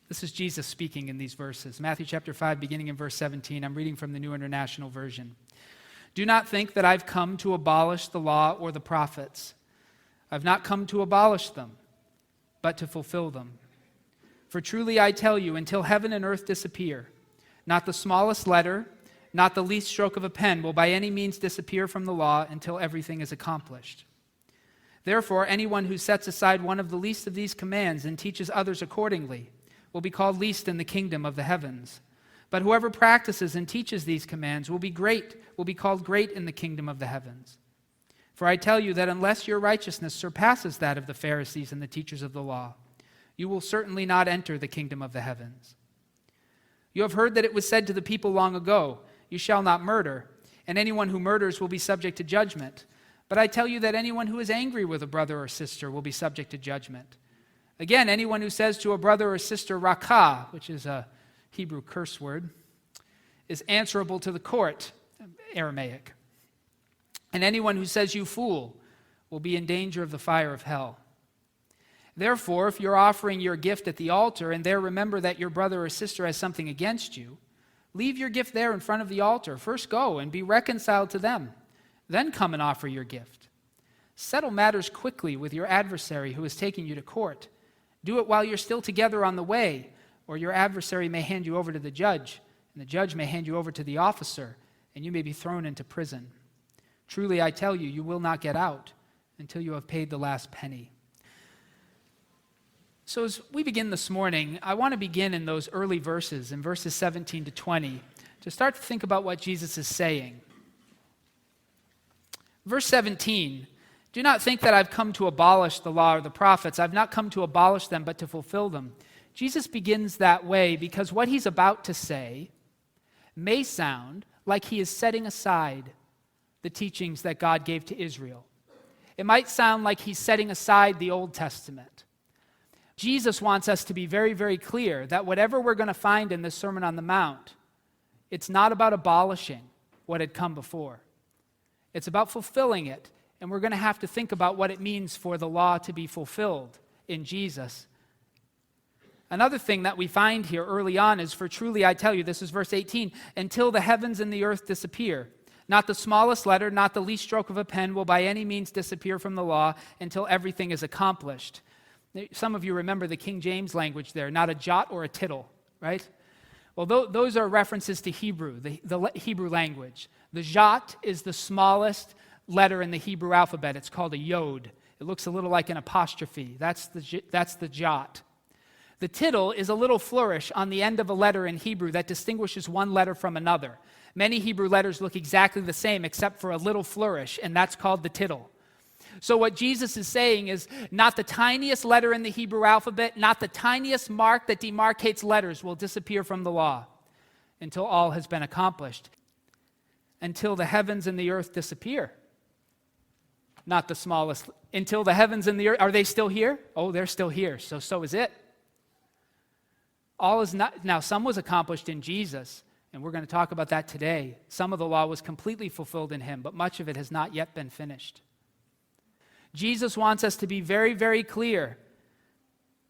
This is Jesus speaking in these verses. Matthew chapter 5, beginning in verse 17. I'm reading from the New International Version. Do not think that I've come to abolish the law or the prophets. I've not come to abolish them, but to fulfill them. For truly I tell you, until heaven and earth disappear, not the smallest letter, not the least stroke of a pen will by any means disappear from the law until everything is accomplished. Therefore, anyone who sets aside one of the least of these commands and teaches others accordingly will be called least in the kingdom of the heavens. But whoever practices and teaches these commands will be called great in the kingdom of the heavens. For I tell you that unless your righteousness surpasses that of the Pharisees and the teachers of the law, you will certainly not enter the kingdom of the heavens. You have heard that it was said to the people long ago, you shall not murder, and anyone who murders will be subject to judgment. But I tell you that anyone who is angry with a brother or sister will be subject to judgment. Again, anyone who says to a brother or sister, rakah, which is a Hebrew curse word, is answerable to the court, Aramaic. And anyone who says, you fool, will be in danger of the fire of hell. Therefore, if you're offering your gift at the altar and there remember that your brother or sister has something against you, leave your gift there in front of the altar. First go and be reconciled to them. Then come and offer your gift. Settle matters quickly with your adversary who is taking you to court. Do it while you're still together on the way, or your adversary may hand you over to the judge, and the judge may hand you over to the officer, and you may be thrown into prison. Truly, I tell you, you will not get out until you have paid the last penny. So as we begin this morning, I want to begin in those early verses, in verses 17 to 20, to start to think about what Jesus is saying. Verse 17, do not think that I've come to abolish the law or the prophets. I've not come to abolish them, but to fulfill them. Jesus begins that way because what he's about to say may sound like he is setting aside the teachings that God gave to Israel. It might sound like he's setting aside the Old Testament. Jesus wants us to be very, very clear that whatever we're going to find in this Sermon on the Mount, it's not about abolishing what had come before. It's about fulfilling it, and we're going to have to think about what it means for the law to be fulfilled in Jesus. Another thing that we find here early on is, for truly I tell you, this is verse 18, until the heavens and the earth disappear. Not the smallest letter, not the least stroke of a pen will by any means disappear from the law until everything is accomplished. Some of you remember the King James language there, not a jot or a tittle, right? Well, those are references to Hebrew, the Hebrew language. The jot is the smallest letter in the Hebrew alphabet. It's called a yod. It looks a little like an apostrophe. That's the jot. The tittle is a little flourish on the end of a letter in Hebrew that distinguishes one letter from another. Many Hebrew letters look exactly the same except for a little flourish, and that's called the tittle. So what Jesus is saying is not the tiniest letter in the Hebrew alphabet, not the tiniest mark that demarcates letters will disappear from the law until all has been accomplished. Until the heavens and the earth disappear. Not the smallest. Until the heavens and the earth, are they still here? Oh, they're still here, so is it. All is not, now some was accomplished in Jesus, and we're going to talk about that today. Some of the law was completely fulfilled in him, but much of it has not yet been finished. Jesus wants us to be very, very clear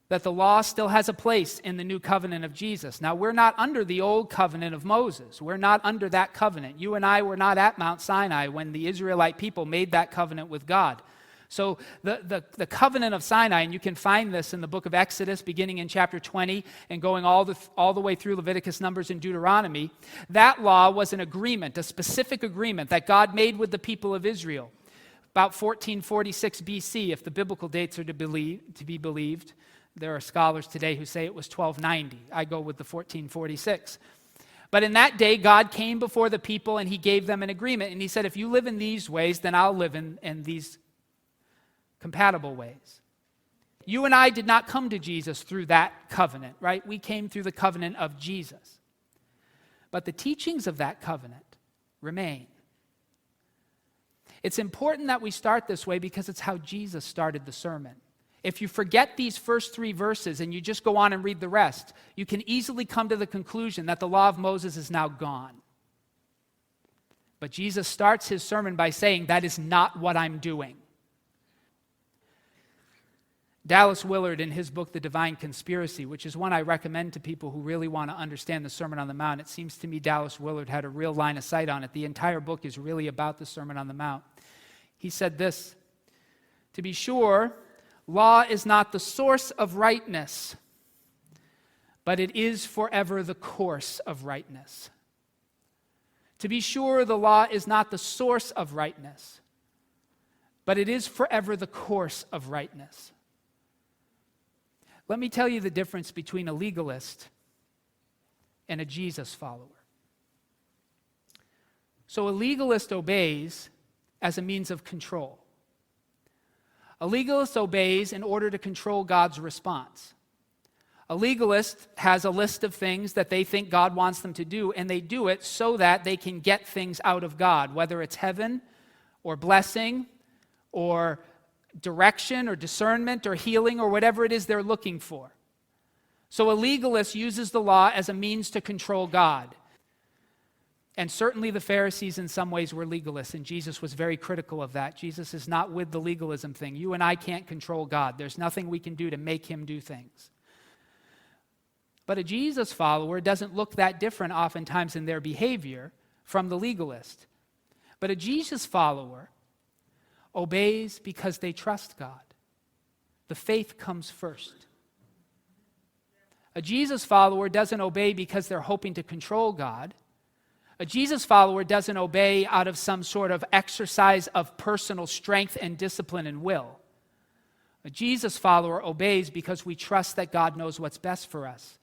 that the law still has a place in the new covenant of Jesus. Now, we're not under the old covenant of Moses. We're not under that covenant. You and I were not at Mount Sinai when the Israelite people made that covenant with God. So the covenant of Sinai, and you can find this in the book of Exodus, beginning in chapter 20 and going all the way through Leviticus, Numbers, and Deuteronomy, that law was an agreement, a specific agreement that God made with the people of Israel. About 1446 BC, if the biblical dates are to be believed. There are scholars today who say it was 1290. I go with the 1446. But in that day, God came before the people and he gave them an agreement. And he said, if you live in these ways, then I'll live in these compatible ways. You and I did not come to Jesus through that covenant, right? We came through the covenant of Jesus. But the teachings of that covenant remain. It's important that we start this way because it's how Jesus started the sermon. If you forget these first 3 verses and you just go on and read the rest, you can easily come to the conclusion that the law of Moses is now gone. But Jesus starts his sermon by saying, that is not what I'm doing. Dallas Willard, in his book, The Divine Conspiracy, which is one I recommend to people who really want to understand the Sermon on the Mount. It seems to me Dallas Willard had a real line of sight on it. The entire book is really about the Sermon on the Mount. He said this: "To be sure, law is not the source of rightness, but it is forever the course of rightness." To be sure, the law is not the source of rightness, but it is forever the course of rightness. Let me tell you the difference between a legalist and a Jesus follower. So a legalist obeys as a means of control. A legalist obeys in order to control God's response. A legalist has a list of things that they think God wants them to do, and they do it so that they can get things out of God, whether it's heaven or blessing or direction or discernment or healing or whatever it is they're looking for. So a legalist uses the law as a means to control God. And certainly the Pharisees in some ways were legalists, and Jesus was very critical of that. Jesus is not with the legalism thing. You and I can't control God. There's nothing we can do to make him do things. But a Jesus follower doesn't look that different oftentimes in their behavior from the legalist. But a Jesus follower obeys because they trust God. The faith comes first. A Jesus follower doesn't obey because they're hoping to control God. A Jesus follower doesn't obey out of some sort of exercise of personal strength and discipline and will. A Jesus follower obeys because we trust that God knows what's best for us,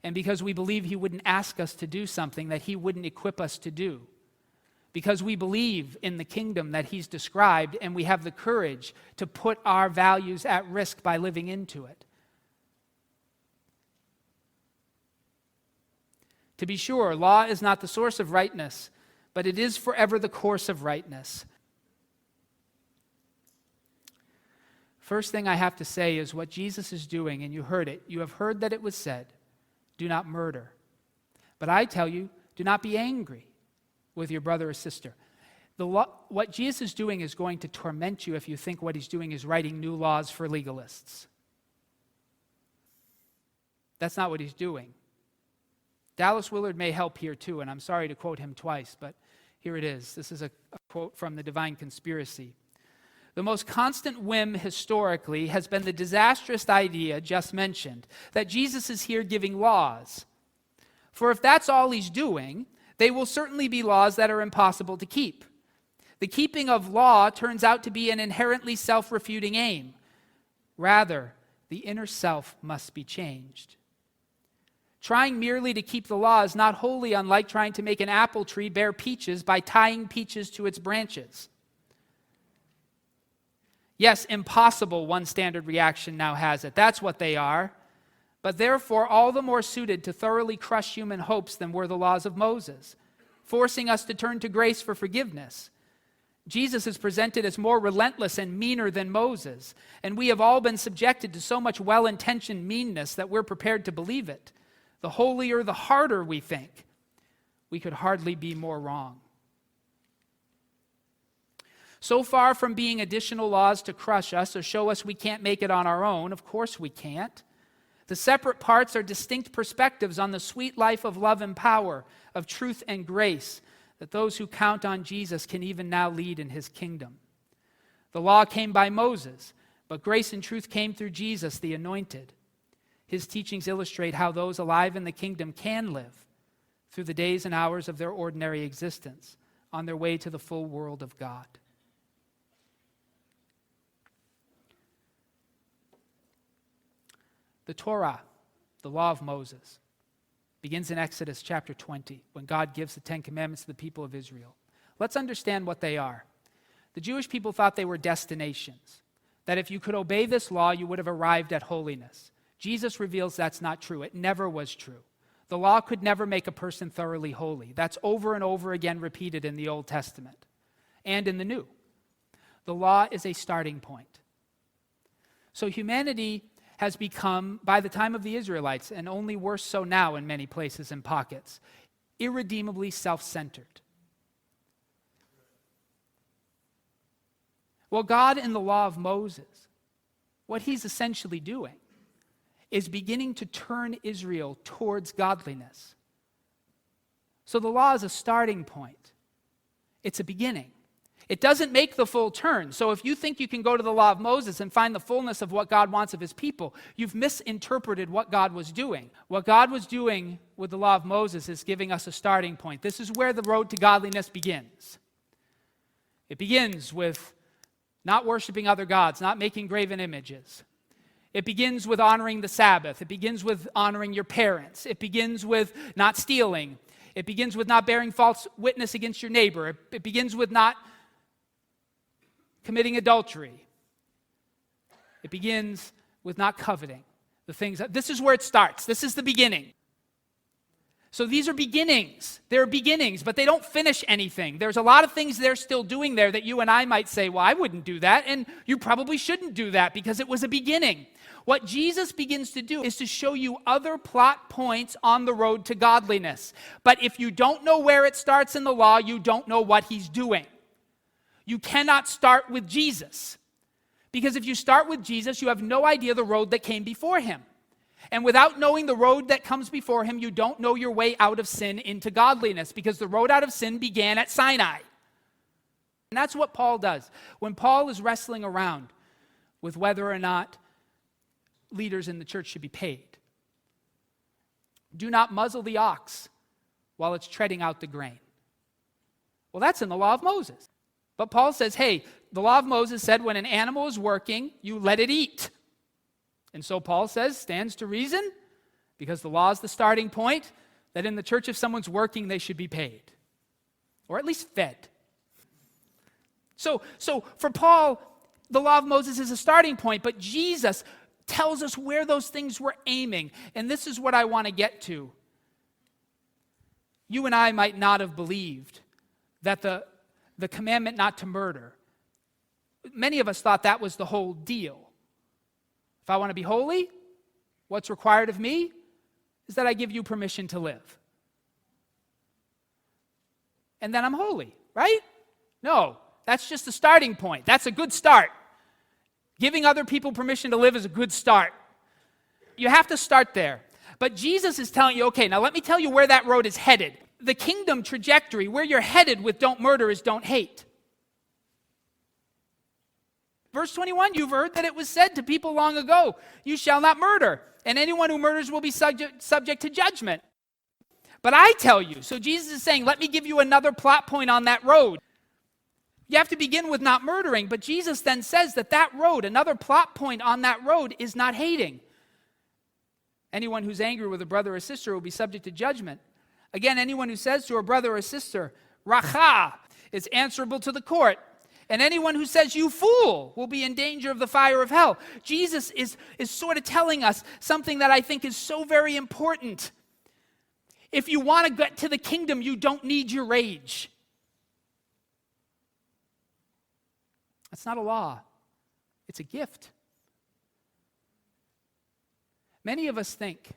and because we believe he wouldn't ask us to do something that he wouldn't equip us to do. Because we believe in the kingdom that he's described, and we have the courage to put our values at risk by living into it. To be sure, law is not the source of rightness, but it is forever the course of rightness. First thing I have to say is what Jesus is doing, and you heard it. You have heard that it was said, do not murder. But I tell you, do not be angry with your brother or sister. What Jesus is doing is going to torment you if you think what he's doing is writing new laws for legalists. That's not what he's doing. Dallas Willard may help here too, and I'm sorry to quote him twice, but here it is. This is a quote from The Divine Conspiracy. The most constant whim historically has been the disastrous idea just mentioned, that Jesus is here giving laws. For if that's all he's doing, they will certainly be laws that are impossible to keep. The keeping of law turns out to be an inherently self-refuting aim. Rather, the inner self must be changed. Trying merely to keep the law is not wholly unlike trying to make an apple tree bear peaches by tying peaches to its branches. Yes, impossible, one standard reaction now has it. That's what they are. But therefore, all the more suited to thoroughly crush human hopes than were the laws of Moses, forcing us to turn to grace for forgiveness. Jesus is presented as more relentless and meaner than Moses, and we have all been subjected to so much well-intentioned meanness that we're prepared to believe it. The holier, the harder we think. We could hardly be more wrong. So far from being additional laws to crush us or show us we can't make it on our own, of course we can't. The separate parts are distinct perspectives on the sweet life of love and power, of truth and grace, that those who count on Jesus can even now lead in his kingdom. The law came by Moses, but grace and truth came through Jesus, the anointed. His teachings illustrate how those alive in the kingdom can live through the days and hours of their ordinary existence on their way to the full world of God. The Torah, the law of Moses, begins in Exodus chapter 20 when God gives the 10 Commandments to the people of Israel. Let's understand what they are. The Jewish people thought they were destinations, that if you could obey this law, you would have arrived at holiness. Jesus reveals that's not true. It never was true. The law could never make a person thoroughly holy. That's over and over again repeated in the Old Testament and in the New. The law is a starting point. So humanity has become, by the time of the Israelites, and only worse so now in many places and pockets, irredeemably self-centered. Well, God in the law of Moses what he's essentially doing is beginning to turn Israel towards godliness. So the law is a starting point. It's a beginning. It doesn't make the full turn. So if you think you can go to the law of Moses and find the fullness of what God wants of his people, you've misinterpreted what God was doing. What God was doing with the law of Moses is giving us a starting point. This is where the road to godliness begins. It begins with not worshiping other gods, not making graven images. It begins with honoring the Sabbath. It begins with honoring your parents. It begins with not stealing. It begins with not bearing false witness against your neighbor. It begins with not committing adultery. It begins with not coveting the things. This is where it starts. This is the beginning. So these are beginnings. They're beginnings, but they don't finish anything. There's a lot of things they're still doing there that you and I might say, well, I wouldn't do that, and you probably shouldn't do that because it was a beginning. What Jesus begins to do is to show you other plot points on the road to godliness. But if you don't know where it starts in the law, you don't know what he's doing. You cannot start with Jesus. Because if you start with Jesus, you have no idea the road that came before him. And without knowing the road that comes before him, you don't know your way out of sin into godliness, because the road out of sin began at Sinai. And that's what Paul does. When Paul is wrestling around with whether or not leaders in the church should be paid, do not muzzle the ox while it's treading out the grain. Well, that's in the law of Moses. But Paul says, hey, the law of Moses said when an animal is working, you let it eat. And so Paul says, stands to reason, because the law is the starting point, that in the church if someone's working, they should be paid. Or at least fed. So for Paul, the law of Moses is a starting point, but Jesus tells us where those things were aiming. And this is what I want to get to. You and I might not have believed that the commandment not to murder, many of us thought that was the whole deal. If I want to be holy, what's required of me is that I give you permission to live. And then I'm holy, right? No, that's just the starting point. That's a good start. Giving other people permission to live is a good start. You have to start there. But Jesus is telling you, okay, now let me tell you where that road is headed. The kingdom trajectory, where you're headed with don't murder, is don't hate. Verse 21, you've heard that it was said to people long ago, you shall not murder, and anyone who murders will be subject to judgment. But I tell you, so Jesus is saying, let me give you another plot point on that road. You have to begin with not murdering, but Jesus then says that road, another plot point on that road, is not hating. Anyone who's angry with a brother or sister will be subject to judgment. Again, anyone who says to a brother or sister, racha, is answerable to the court. And anyone who says, you fool, will be in danger of the fire of hell. Jesus is sort of telling us something that I think is so very important. If you want to get to the kingdom, you don't need your rage. That's not a law. It's a gift. Many of us think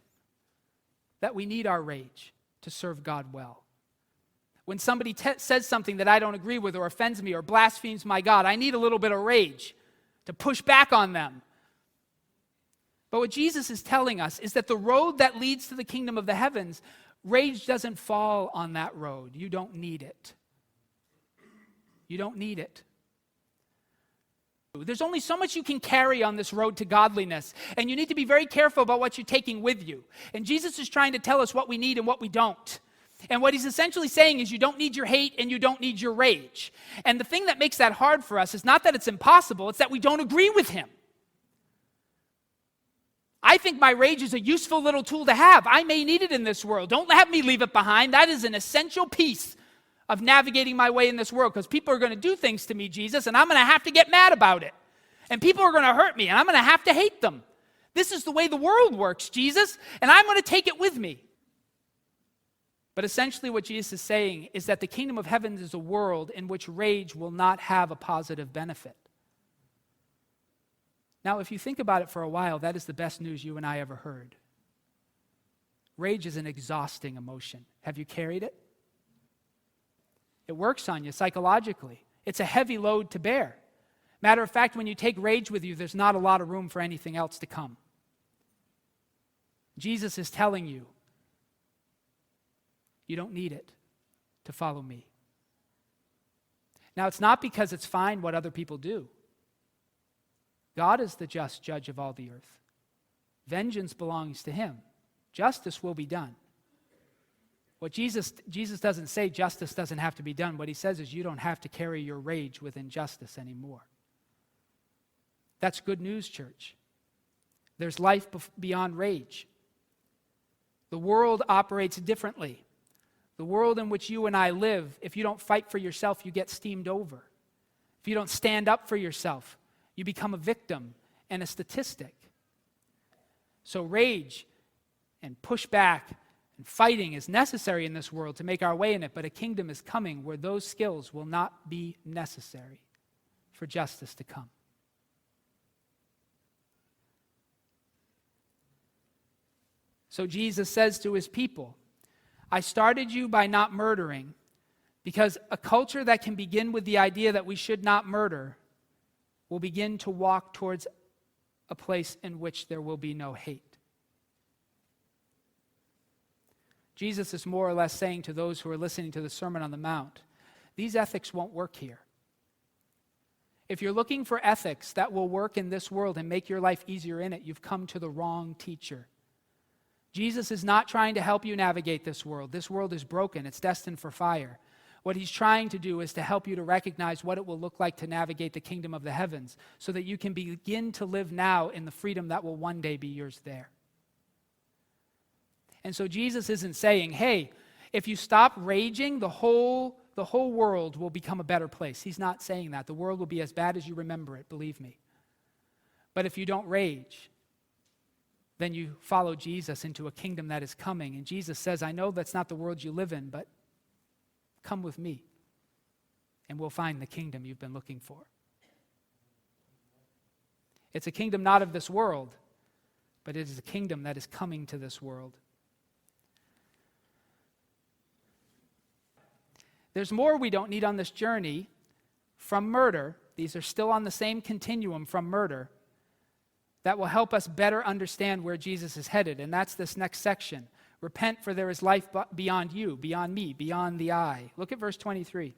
that we need our rage to serve God well. When somebody says something that I don't agree with or offends me or blasphemes my God, I need a little bit of rage to push back on them. But what Jesus is telling us is that the road that leads to the kingdom of the heavens, rage doesn't fall on that road. You don't need it. You don't need it. There's only so much you can carry on this road to godliness, and you need to be very careful about what you're taking with you. And Jesus is trying to tell us what we need and what we don't. And what he's essentially saying is you don't need your hate and you don't need your rage. And the thing that makes that hard for us is not that it's impossible, it's that we don't agree with him. I think my rage is a useful little tool to have. I may need it in this world. Don't have me leave it behind. That is an essential piece of navigating my way in this world, because people are going to do things to me, Jesus, and I'm going to have to get mad about it. And people are going to hurt me, and I'm going to have to hate them. This is the way the world works, Jesus, and I'm going to take it with me. But essentially what Jesus is saying is that the kingdom of heaven is a world in which rage will not have a positive benefit. Now, if you think about it for a while, that is the best news you and I ever heard. Rage is an exhausting emotion. Have you carried it? It works on you psychologically. It's a heavy load to bear. Matter of fact, when you take rage with you, there's not a lot of room for anything else to come. Jesus is telling you, you don't need it to follow me. Now, it's not because it's fine what other people do. God is the just judge of all the earth. Vengeance belongs to him. Justice will be done. What Jesus doesn't say justice doesn't have to be done. What he says is you don't have to carry your rage with injustice anymore. That's good news, church. There's life beyond rage. The world operates differently. The world in which you and I live, if you don't fight for yourself, you get steamed over. If you don't stand up for yourself, you become a victim and a statistic. So rage and pushback and fighting is necessary in this world to make our way in it, but a kingdom is coming where those skills will not be necessary for justice to come. So Jesus says to his people, I started you by not murdering, because a culture that can begin with the idea that we should not murder will begin to walk towards a place in which there will be no hate. Jesus is more or less saying to those who are listening to the Sermon on the Mount, these ethics won't work here. If you're looking for ethics that will work in this world and make your life easier in it, you've come to the wrong teacher. Jesus is not trying to help you navigate this world. This world is broken. It's destined for fire. What he's trying to do is to help you to recognize what it will look like to navigate the kingdom of the heavens so that you can begin to live now in the freedom that will one day be yours there. And so Jesus isn't saying, hey, if you stop raging, the whole world will become a better place. He's not saying that. The world will be as bad as you remember it, believe me. But if you don't rage, then you follow Jesus into a kingdom that is coming. And Jesus says, I know that's not the world you live in, but come with me, and we'll find the kingdom you've been looking for. It's a kingdom not of this world, but it is a kingdom that is coming to this world. There's more we don't need on this journey from murder. These are still on the same continuum from murder that will help us better understand where Jesus is headed, and that's this next section. Repent, for there is life beyond you, beyond me, beyond the eye. Look at verse 23.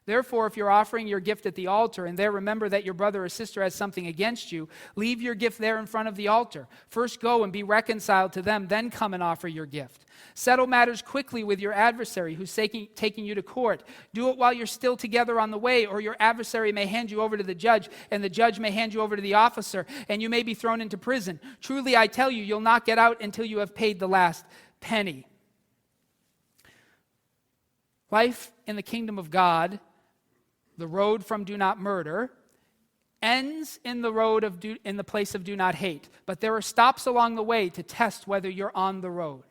Therefore, if you're offering your gift at the altar and there remember that your brother or sister has something against you, leave your gift there in front of the altar. First go and be reconciled to them, then come and offer your gift. Settle matters quickly with your adversary who's taking you to court. Do it while you're still together on the way, or your adversary may hand you over to the judge, and the judge may hand you over to the officer, and you may be thrown into prison. Truly, I tell you, you'll not get out until you have paid the last penny. Life in the kingdom of God, the road from do not murder, ends in the place of do not hate. But there are stops along the way to test whether you're on the road.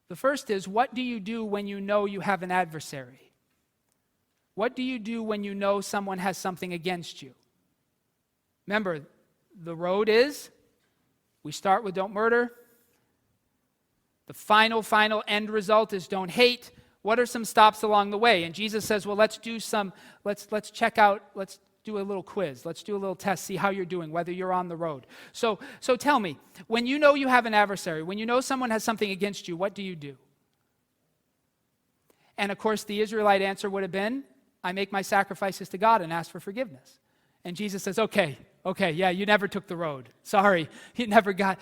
The first is, what do you do when you know you have an adversary? What do you do when you know someone has something against you? Remember, the road is, we start with don't murder. The final end result is don't hate. What are some stops along the way? And Jesus says, well, let's do a little quiz. Let's do a little test, see how you're doing, whether you're on the road. So tell me, when you know you have an adversary, when you know someone has something against you, what do you do? And of course, the Israelite answer would have been, I make my sacrifices to God and ask for forgiveness. And Jesus says, okay, yeah, you never took the road. Sorry, you never got.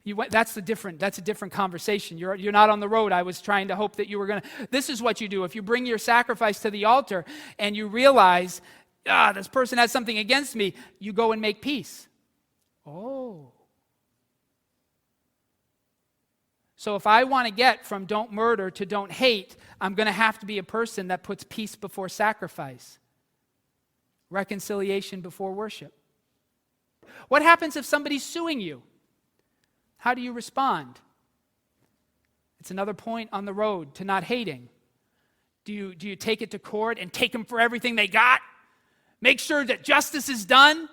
You went. That's a different conversation. You're not on the road. I was trying to hope that you were going to. This is what you do. If you bring your sacrifice to the altar and you realize, this person has something against me, you go and make peace. Oh. So if I want to get from don't murder to don't hate, I'm going to have to be a person that puts peace before sacrifice. Reconciliation before worship. What happens if somebody's suing you? How do you respond? It's another point on the road to not hating. Do you take it to court and take them for everything they got? Make sure that justice is done?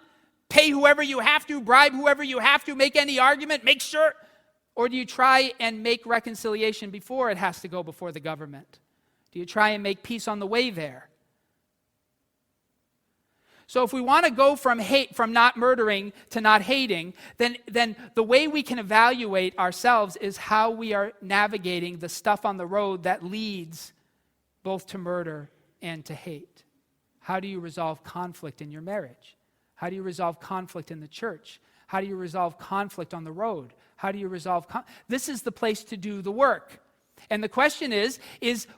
Pay whoever you have to, bribe whoever you have to, make any argument, make sure? Or do you try and make reconciliation before it has to go before the government? Do you try and make peace on the way there? So if we want to go from not murdering to not hating, then the way we can evaluate ourselves is how we are navigating the stuff on the road that leads both to murder and to hate. How do you resolve conflict in your marriage? How do you resolve conflict in the church? How do you resolve conflict on the road? How do you resolve This is the place to do the work. And the question is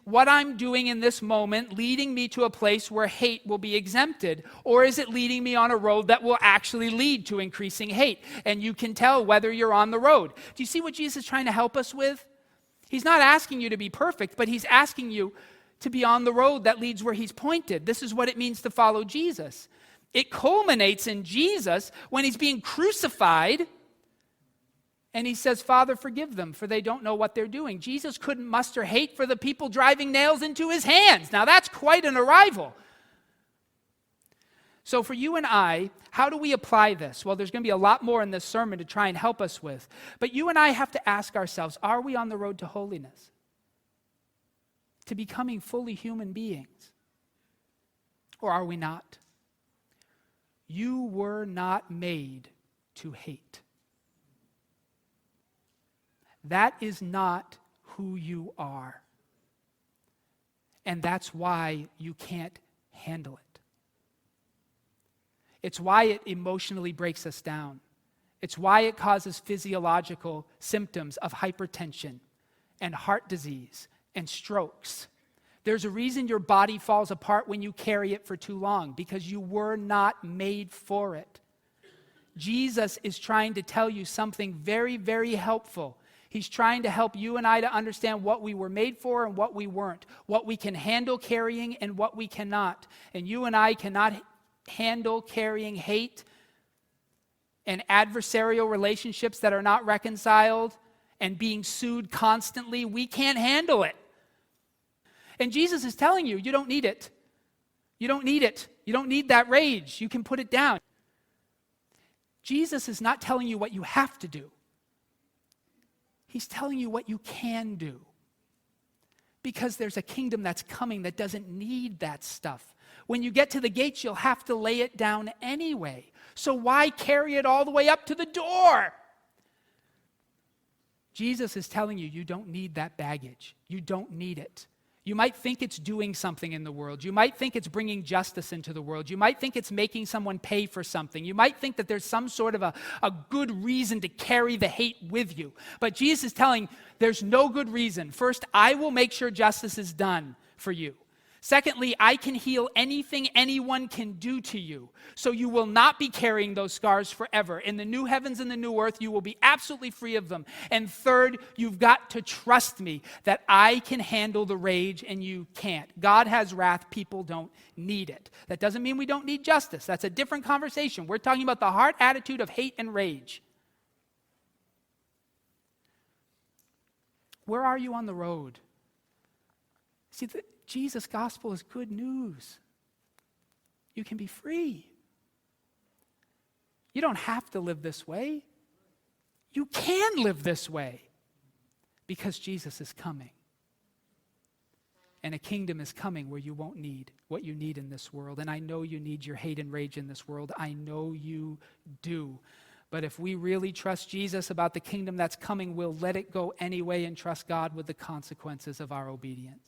what I'm doing in this moment leading me to a place where hate will be exempted? Or is it leading me on a road that will actually lead to increasing hate? And you can tell whether you're on the road. Do you see what Jesus is trying to help us with? He's not asking you to be perfect, but he's asking you to be on the road that leads where he's pointed. This is what it means to follow Jesus. It culminates in Jesus when he's being crucified and he says, Father, forgive them, for they don't know what they're doing. Jesus couldn't muster hate for the people driving nails into his hands. Now that's quite an arrival. So for you and I, how do we apply this? Well, there's going to be a lot more in this sermon to try and help us with. But you and I have to ask ourselves, are we on the road to holiness? To becoming fully human beings? Or are we not? You were not made to hate. That is not who you are. And that's why you can't handle it. It's why it emotionally breaks us down. It's why it causes physiological symptoms of hypertension and heart disease and strokes. There's a reason your body falls apart when you carry it for too long, because you were not made for it. Jesus is trying to tell you something very, very helpful. He's trying to help you and I to understand what we were made for and what we weren't, what we can handle carrying and what we cannot. And you and I cannot handle carrying hate and adversarial relationships that are not reconciled and being sued constantly. We can't handle it. And Jesus is telling you, you don't need it. You don't need it. You don't need that rage. You can put it down. Jesus is not telling you what you have to do. He's telling you what you can do. Because there's a kingdom that's coming that doesn't need that stuff. When you get to the gates, you'll have to lay it down anyway. So why carry it all the way up to the door? Jesus is telling you, you don't need that baggage. You don't need it. You might think it's doing something in the world. You might think it's bringing justice into the world. You might think it's making someone pay for something. You might think that there's some sort of a good reason to carry the hate with you. But Jesus is telling, there's no good reason. First, I will make sure justice is done for you. Secondly, I can heal anything anyone can do to you. So you will not be carrying those scars forever. In the new heavens and the new earth, you will be absolutely free of them. And third, you've got to trust me that I can handle the rage and you can't. God has wrath, people don't need it. That doesn't mean we don't need justice. That's a different conversation. We're talking about the heart attitude of hate and rage. Where are you on the road? See, Jesus' gospel is good news. You can be free. You don't have to live this way. You can live this way because Jesus is coming. And a kingdom is coming where you won't need what you need in this world. And I know you need your hate and rage in this world. I know you do. But if we really trust Jesus about the kingdom that's coming, we'll let it go anyway and trust God with the consequences of our obedience.